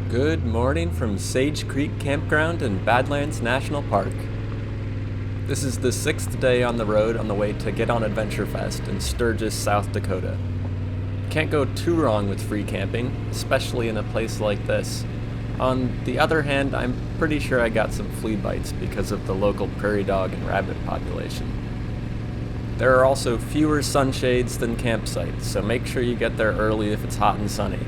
Good morning from Sage Creek Campground in Badlands National Park. This is the 6th day on the road on the way to Get On Adventure Fest in Sturgis, South Dakota. Can't go too wrong with free camping, especially in a place like this. On the other hand, I'm pretty sure I got some flea bites because of the local prairie dog and rabbit population. There are also fewer sunshades than campsites, so make sure you get there early if it's hot and sunny.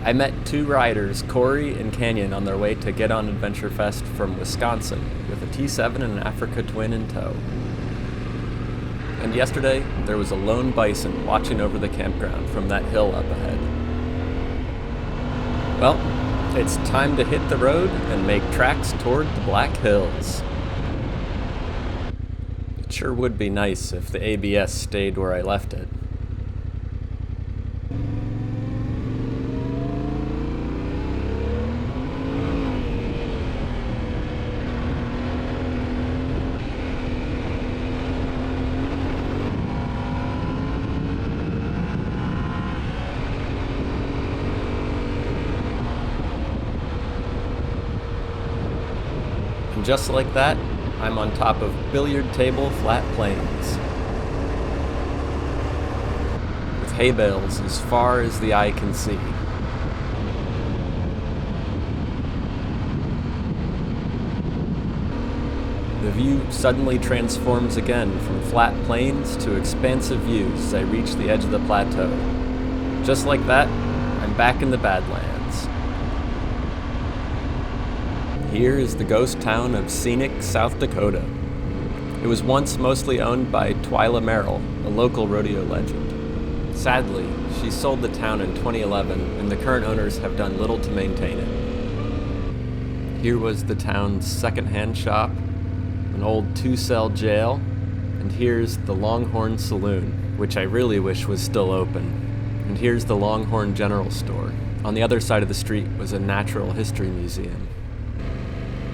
I met two riders, Corey and Canyon, on their way to Get On Adventure Fest from Wisconsin, with a T7 and an Africa Twin in tow. And yesterday, there was a lone bison watching over the campground from that hill up ahead. Well, it's time to hit the road and make tracks toward the Black Hills. It sure would be nice if the ABS stayed where I left it. And just like that, I'm on top of billiard table flat plains, with hay bales as far as the eye can see. The view suddenly transforms again from flat plains to expansive views as I reach the edge of the plateau. Just like that, I'm back in the Badlands. Here is the ghost town of Scenic, South Dakota. It was once mostly owned by Twyla Merrill, a local rodeo legend. Sadly, she sold the town in 2011, and the current owners have done little to maintain it. Here was the town's second-hand shop, an old 2-cell jail, and here's the Longhorn Saloon, which I really wish was still open. And here's the Longhorn General Store. On the other side of the street was a natural history museum.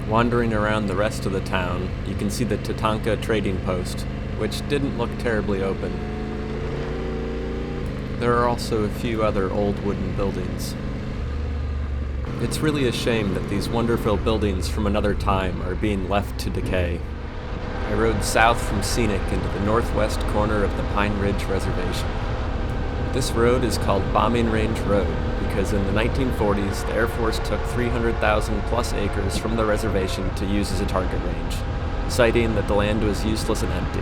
Wandering around the rest of the town, you can see the Tatanka trading post, which didn't look terribly open. There are also a few other old wooden buildings. It's really a shame that these wonderful buildings from another time are being left to decay. I rode south from Scenic into the northwest corner of the Pine Ridge Reservation. This road is called Bombing Range Road because in the 1940s, the Air Force took 300,000 plus acres from the reservation to use as a target range, citing that the land was useless and empty.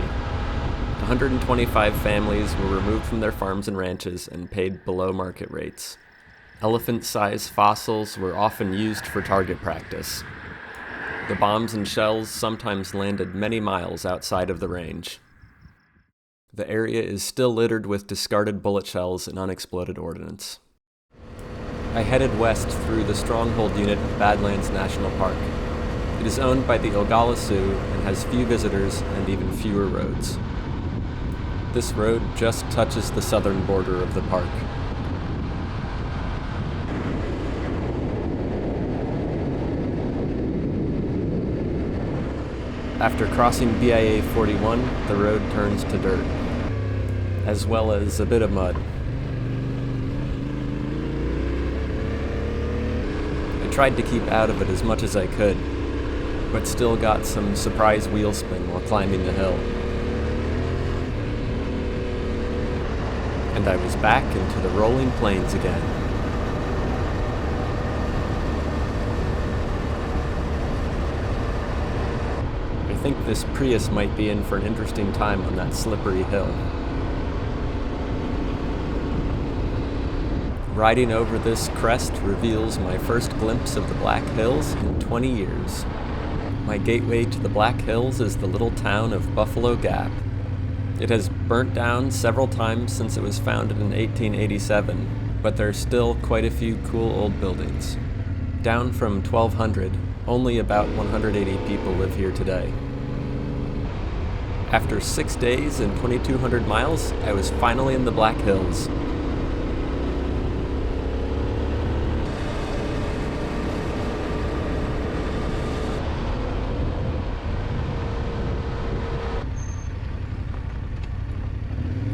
125 families were removed from their farms and ranches and paid below market rates. Elephant-sized fossils were often used for target practice. The bombs and shells sometimes landed many miles outside of the range. The area is still littered with discarded bullet shells and unexploded ordnance. I headed west through the Stronghold Unit of Badlands National Park. It is owned by the Oglala Sioux and has few visitors and even fewer roads. This road just touches the southern border of the park. After crossing BIA 41, the road turns to dirt, as well as a bit of mud. I tried to keep out of it as much as I could, but still got some surprise wheel spin while climbing the hill. And I was back into the rolling plains again. I think this Prius might be in for an interesting time on that slippery hill. Riding over this crest reveals my first glimpse of the Black Hills in 20 years. My gateway to the Black Hills is the little town of Buffalo Gap. It has burnt down several times since it was founded in 1887, but there's still quite a few cool old buildings. Down from 1,200, only about 180 people live here today. After 6 days and 2,200 miles, I was finally in the Black Hills.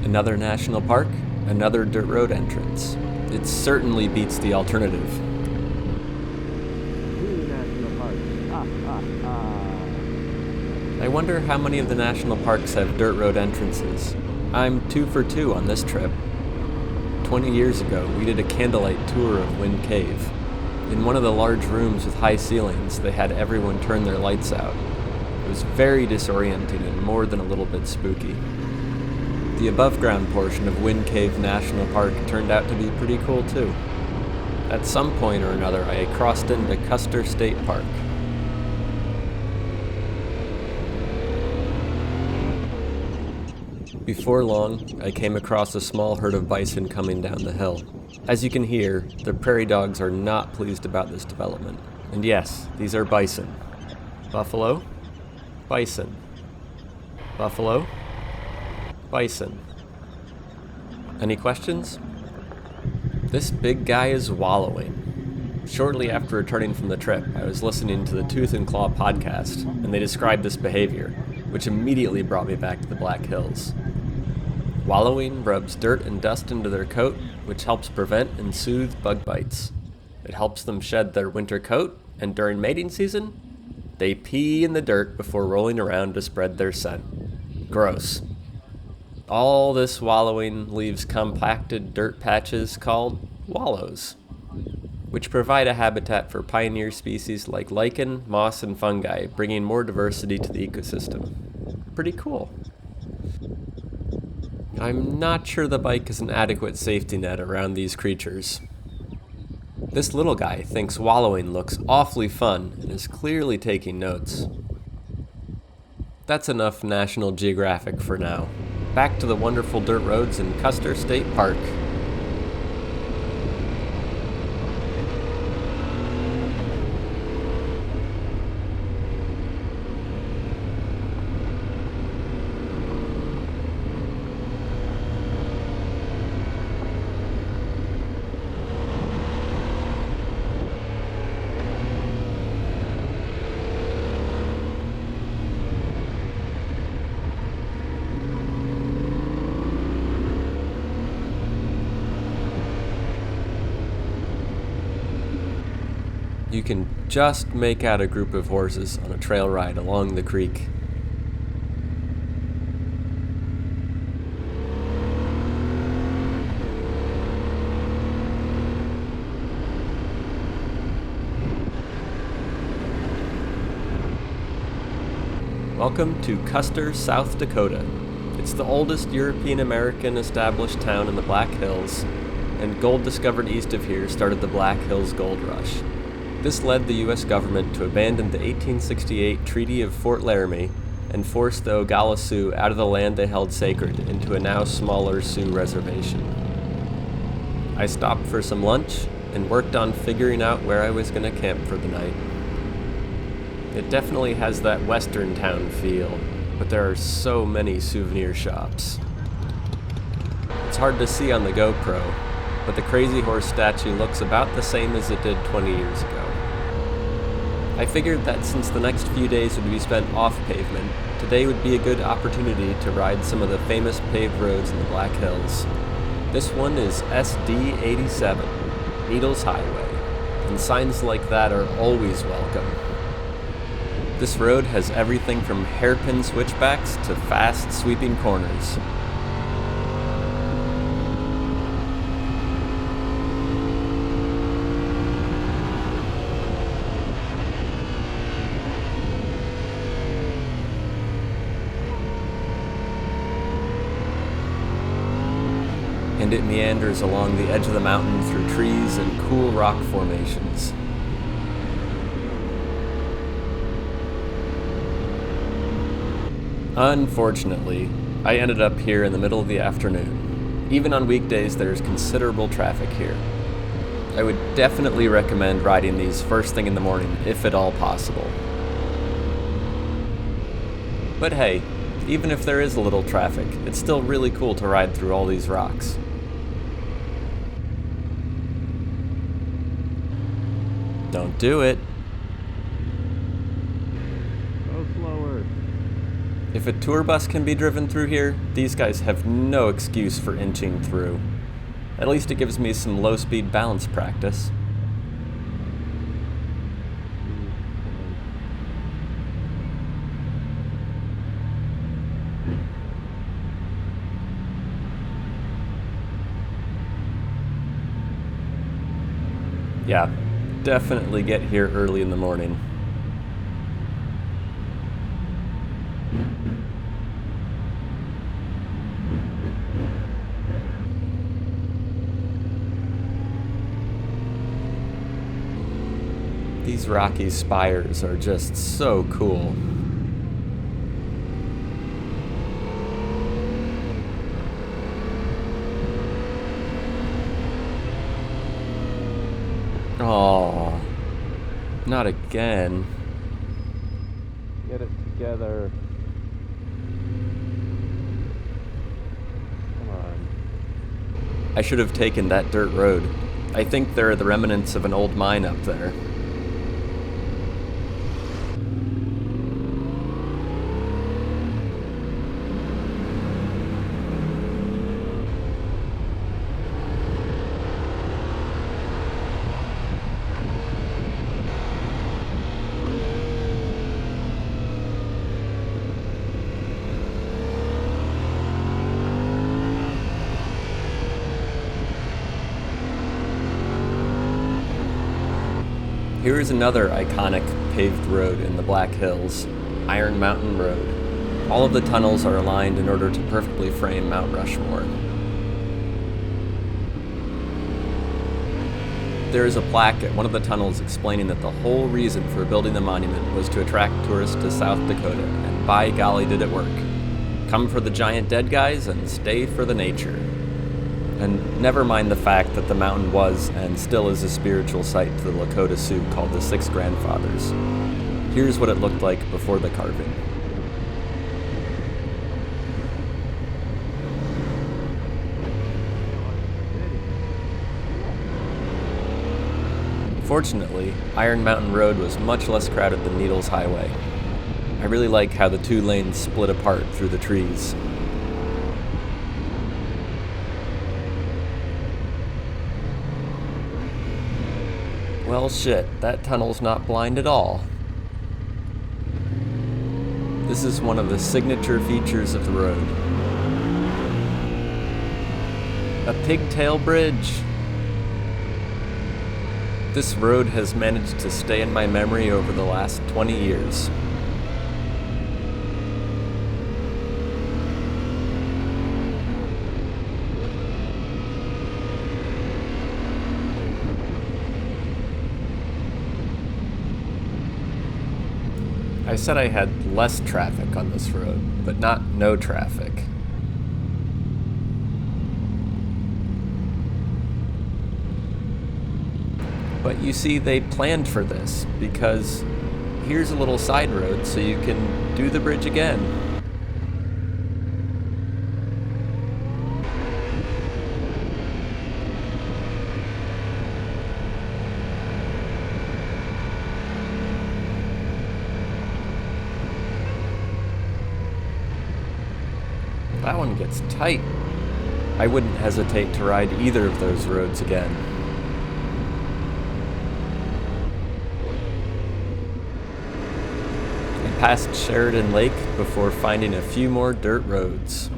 Another national park, another dirt road entrance. It certainly beats the alternative. I wonder how many of the national parks have dirt road entrances. I'm 2 for 2 on this trip. 20 years ago, we did a candlelight tour of Wind Cave. In one of the large rooms with high ceilings, they had everyone turn their lights out. It was very disorienting and more than a little bit spooky. The above-ground portion of Wind Cave National Park turned out to be pretty cool too. At some point or another, I crossed into Custer State Park. Before long, I came across a small herd of bison coming down the hill. As you can hear, the prairie dogs are not pleased about this development. And yes, these are bison. Buffalo? Bison. Buffalo? Bison. Any questions? This big guy is wallowing. Shortly after returning from the trip, I was listening to the Tooth and Claw podcast, and they described this behavior, which immediately brought me back to the Black Hills. Wallowing rubs dirt and dust into their coat, which helps prevent and soothe bug bites. It helps them shed their winter coat, and during mating season, they pee in the dirt before rolling around to spread their scent. Gross. All this wallowing leaves compacted dirt patches called wallows, which provide a habitat for pioneer species like lichen, moss, and fungi, bringing more diversity to the ecosystem. Pretty cool. I'm not sure the bike is an adequate safety net around these creatures. This little guy thinks wallowing looks awfully fun and is clearly taking notes. That's enough National Geographic for now. Back to the wonderful dirt roads in Custer State Park. You can just make out a group of horses on a trail ride along the creek. Welcome to Custer, South Dakota. It's the oldest European-American established town in the Black Hills, and gold discovered east of here started the Black Hills Gold Rush. This led the U.S. government to abandon the 1868 Treaty of Fort Laramie and forced the Oglala Sioux out of the land they held sacred into a now smaller Sioux reservation. I stopped for some lunch and worked on figuring out where I was going to camp for the night. It definitely has that western town feel, but there are so many souvenir shops. It's hard to see on the GoPro, but the Crazy Horse statue looks about the same as it did 20 years ago. I figured that since the next few days would be spent off pavement, today would be a good opportunity to ride some of the famous paved roads in the Black Hills. This one is SD 87, Needles Highway, and signs like that are always welcome. This road has everything from hairpin switchbacks to fast sweeping corners. And it meanders along the edge of the mountain through trees and cool rock formations. Unfortunately, I ended up here in the middle of the afternoon. Even on weekdays, there's considerable traffic here. I would definitely recommend riding these first thing in the morning, if at all possible. But hey, even if there is a little traffic, it's still really cool to ride through all these rocks. Don't do it. Go slower. If a tour bus can be driven through here, these guys have no excuse for inching through. At least it gives me some low-speed balance practice. Yeah, definitely get here early in the morning. These rocky spires are just so cool. Oh, not again. Get it together. Come on. I should have taken that dirt road. I think there are the remnants of an old mine up there. Here is another iconic paved road in the Black Hills, Iron Mountain Road. All of the tunnels are aligned in order to perfectly frame Mount Rushmore. There is a plaque at one of the tunnels explaining that the whole reason for building the monument was to attract tourists to South Dakota, and by golly did it work. Come for the giant dead guys and stay for the nature. And never mind the fact that the mountain was and still is a spiritual site to the Lakota Sioux called the Six Grandfathers. Here's what it looked like before the carving. Fortunately, Iron Mountain Road was much less crowded than Needles Highway. I really like how the two lanes split apart through the trees. Well, shit, that tunnel's not blind at all. This is one of the signature features of the road. A pigtail bridge. This road has managed to stay in my memory over the last 20 years. I said I had less traffic on this road, but not no traffic. But you see, they planned for this, because here's a little side road so you can do the bridge again. That one gets tight. I wouldn't hesitate to ride either of those roads again. I passed Sheridan Lake before finding a few more dirt roads.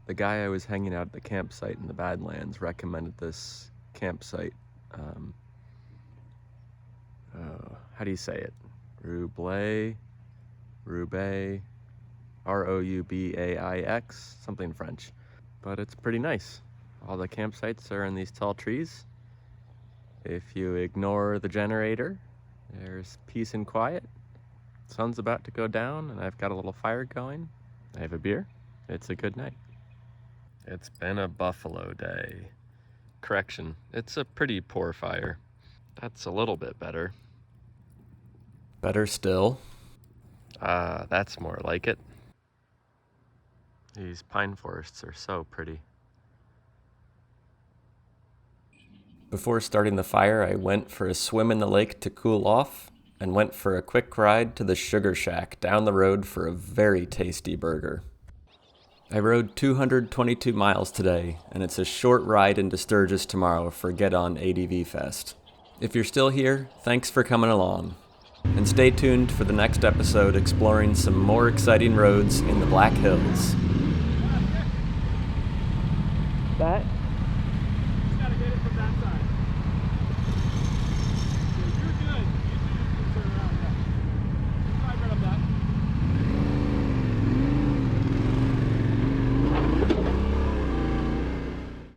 The guy I was hanging out at the campsite in the Badlands recommended this campsite. How do you say it? Roubaix, Roubaix, Roubaix, something French. But it's pretty nice. All the campsites are in these tall trees. If you ignore the generator, there's peace and quiet. Sun's about to go down and I've got a little fire going. I have a beer. It's a good night. It's been a buffalo day. Correction, it's a pretty poor fire. That's a little bit better. Better still. That's more like it. These pine forests are so pretty. Before starting the fire, I went for a swim in the lake to cool off and went for a quick ride to the Sugar Shack down the road for a very tasty burger. I rode 222 miles today, and it's a short ride into Sturgis tomorrow for Get On ADV Fest. If you're still here, thanks for coming along. And stay tuned for the next episode exploring some more exciting roads in the Black Hills. That